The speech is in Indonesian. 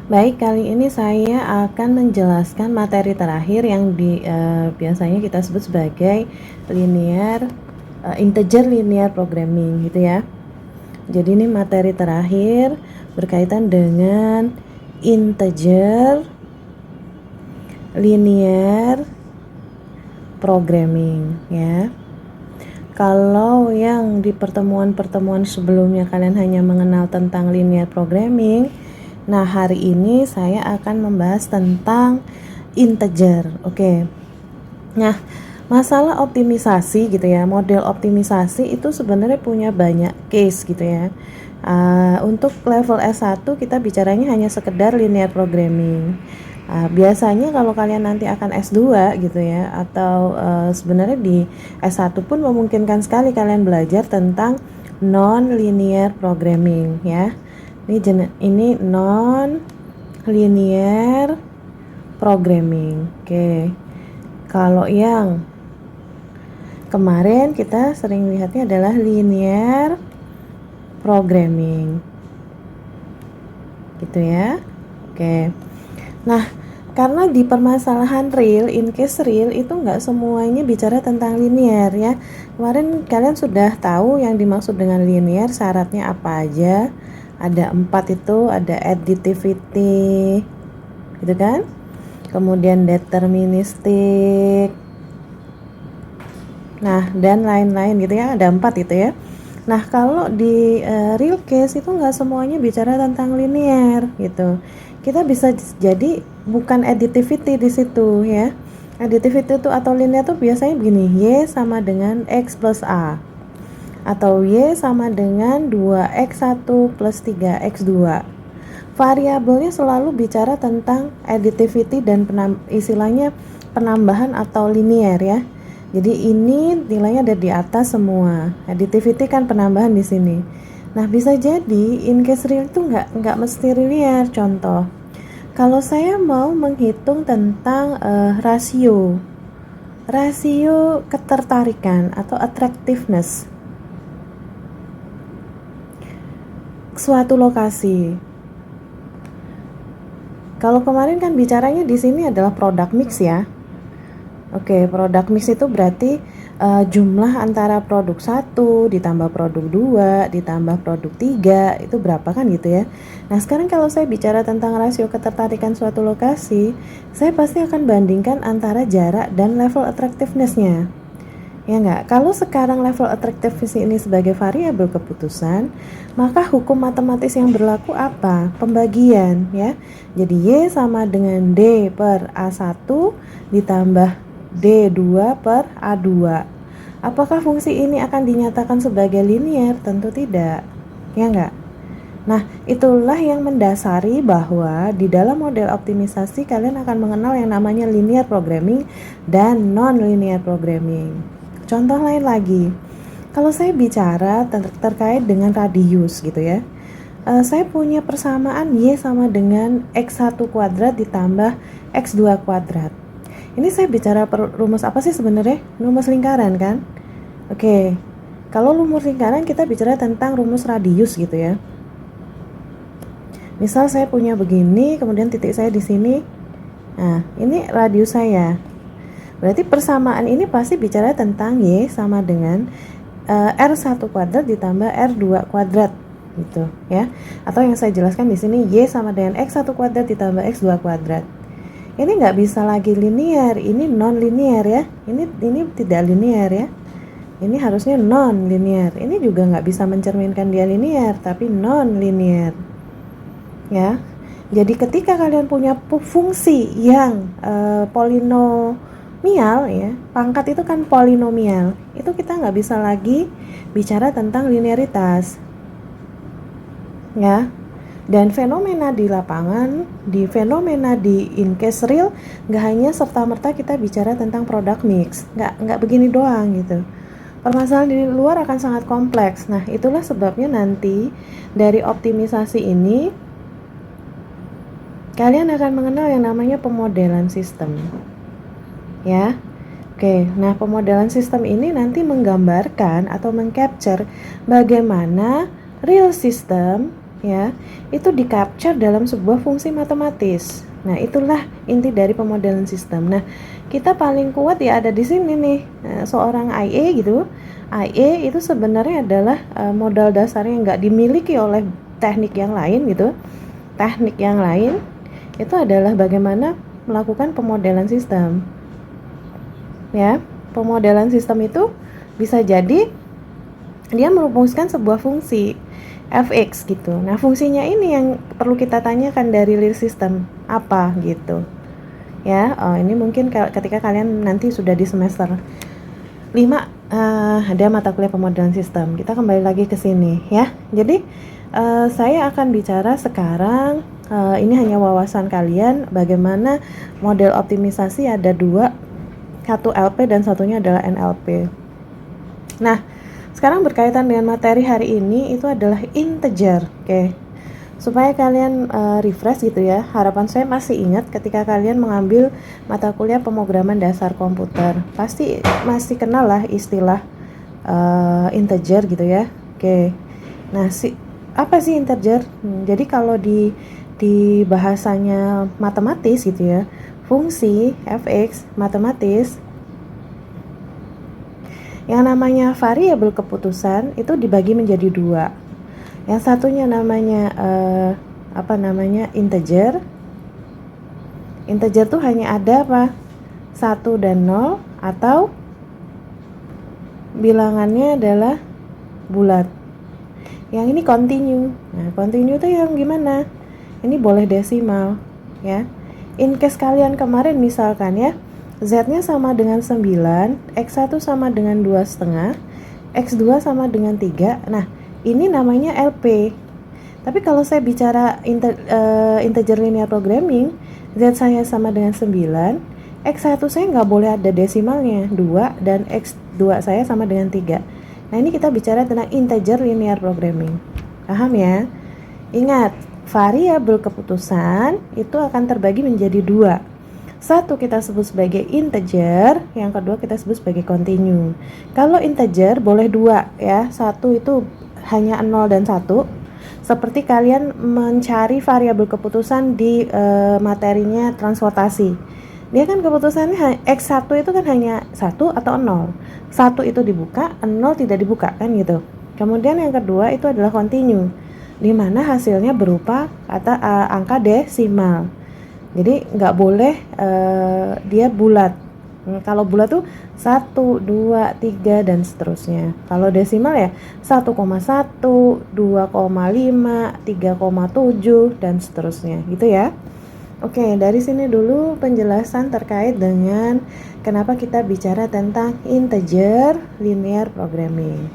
Baik, kali ini saya akan menjelaskan materi terakhir yang biasanya kita sebut sebagai integer linear programming gitu ya. Jadi ini materi terakhir berkaitan dengan integer linear programming ya. Kalau yang di pertemuan-pertemuan sebelumnya kalian hanya mengenal tentang linear programming, nah hari ini saya akan membahas tentang integer. Oke. Nah, masalah optimisasi gitu ya, model optimisasi itu sebenarnya punya banyak case gitu ya. Untuk level S1 kita bicaranya hanya sekedar linear programming. Biasanya kalau kalian nanti akan S2 gitu ya, atau sebenarnya di S1 pun memungkinkan sekali kalian belajar tentang non-linear programming ya. Ini non-linear programming. Oke. Kalau yang kemarin kita sering lihatnya adalah linear programming. Gitu ya. Oke. Nah, karena di permasalahan real, in case real itu nggak semuanya bicara tentang linear ya. Kemarin kalian sudah tahu yang dimaksud dengan linear syaratnya apa aja. Ada 4 itu, ada additivity, gitu kan? Kemudian deterministik. Nah, dan lain-lain gitu ya, ada 4 itu ya. Nah, kalau di real case itu nggak semuanya bicara tentang linear gitu. Kita bisa jadi bukan additivity di situ ya. Additivity itu atau linear itu biasanya begini, Y sama dengan X plus A. Atau Y sama dengan 2X1 plus 3X2. Variabelnya selalu bicara tentang additivity dan istilahnya penambahan atau linear ya. Jadi ini nilainya ada di atas semua. Additivity kan penambahan di sini. Nah, bisa jadi in case real itu nggak mesti linear. Contoh, kalau saya mau menghitung tentang rasio ketertarikan atau attractiveness suatu lokasi. Kalau kemarin kan bicaranya di sini adalah product mix ya. Oke, produk mix itu berarti jumlah antara produk 1 ditambah produk 2 ditambah produk 3 itu berapa kan gitu ya. Nah, sekarang kalau saya bicara tentang rasio ketertarikan suatu lokasi, saya pasti akan bandingkan antara jarak dan level attractiveness-nya. Ya enggak? Kalau sekarang level attractiveness ini sebagai variabel keputusan, maka hukum matematis yang berlaku apa? Pembagian ya. Jadi Y sama dengan D per A1 ditambah D2 per A2. Apakah fungsi ini akan dinyatakan sebagai linear? Tentu tidak. Ya enggak? Nah, itulah yang mendasari bahwa di dalam model optimisasi kalian akan mengenal yang namanya linear programming dan non-linear programming. Contoh lain lagi, kalau saya bicara terkait dengan radius gitu ya, saya punya persamaan Y sama dengan X1 kuadrat ditambah X2 kuadrat. Ini saya bicara rumus apa sih sebenarnya? Rumus lingkaran kan? Oke, kalau rumus lingkaran kita bicara tentang rumus radius gitu ya. Misal saya punya begini, kemudian titik saya di sini. Nah, ini radius saya. Berarti persamaan ini pasti bicara tentang Y sama dengan R1 kuadrat ditambah R2 kuadrat gitu ya. Atau yang saya jelaskan di sini Y sama dengan X1 kuadrat ditambah X2 kuadrat. Ini nggak bisa lagi linear, ini non linear ya. Ini tidak linear ya. Ini harusnya non linear. Ini juga nggak bisa mencerminkan dia linear, tapi non linear. Ya. Jadi ketika kalian punya fungsi yang polinomial ya, pangkat itu kan polinomial, itu kita nggak bisa lagi bicara tentang linearitas ya. Dan fenomena di lapangan, fenomena di in case real, nggak hanya serta-merta kita bicara tentang product mix, nggak begini doang gitu. Permasalahan di luar akan sangat kompleks. Nah, itulah sebabnya nanti dari optimisasi ini kalian akan mengenal yang namanya pemodelan sistem. Ya. Oke, nah pemodelan sistem ini nanti menggambarkan atau mengcapture bagaimana real system ya, itu di-capture dalam sebuah fungsi matematis. Nah, itulah inti dari pemodelan sistem. Nah, kita paling kuat ya ada di sini nih. Nah, seorang IA gitu. IA itu sebenarnya adalah modal dasar yang nggak dimiliki oleh teknik yang lain gitu. Teknik yang lain itu adalah bagaimana melakukan pemodelan sistem. Ya, pemodelan sistem itu bisa jadi dia merumuskan sebuah fungsi fx gitu. Nah, fungsinya ini yang perlu kita tanyakan dari real system apa gitu. Ya, ini mungkin ketika kalian nanti sudah di semester 5 ada mata kuliah pemodelan sistem. Kita kembali lagi ke sini ya. Jadi saya akan bicara sekarang, ini hanya wawasan kalian bagaimana model optimisasi ada dua, satu LP dan satunya adalah NLP. Nah, sekarang berkaitan dengan materi hari ini itu adalah integer. Oke. Supaya kalian refresh gitu ya. Harapan saya masih ingat ketika kalian mengambil mata kuliah pemrograman dasar komputer. Pasti masih kenal lah istilah integer gitu ya. Oke. Nah, apa sih integer? Jadi kalau di bahasanya matematis gitu ya. Fungsi fx matematis yang namanya variabel keputusan itu dibagi menjadi dua. Yang satunya namanya integer. Integer tuh hanya ada apa? 1 dan 0 atau bilangannya adalah bulat. Yang ini continue. Nah, continue tuh yang gimana? Ini boleh desimal ya. In case kalian kemarin misalkan ya, Z-nya sama dengan 9, X1 sama dengan 2,5, X2 sama dengan 3. Nah, ini namanya LP. Tapi kalau saya bicara integer linear programming, Z saya sama dengan 9, X1 saya nggak boleh ada desimalnya, 2, dan X2 saya sama dengan 3. Nah, ini kita bicara tentang integer linear programming. Paham ya? Ingat, variabel keputusan itu akan terbagi menjadi dua. Satu kita sebut sebagai integer, yang kedua kita sebut sebagai continue. Kalau integer boleh dua ya, satu itu hanya 0 dan 1. Seperti kalian mencari variabel keputusan di materinya transportasi. Dia kan keputusannya X1 itu kan hanya 1 atau 0. 1 itu dibuka, 0 tidak dibuka kan gitu. Kemudian yang kedua itu adalah continue, di mana hasilnya berupa angka desimal. Jadi nggak boleh dia bulat. Kalau bulat tuh 1, 2, 3 dan seterusnya. Kalau desimal ya 1,1, 2,5, 3,7 dan seterusnya gitu ya. Oke, dari sini dulu penjelasan terkait dengan kenapa kita bicara tentang integer linear programming.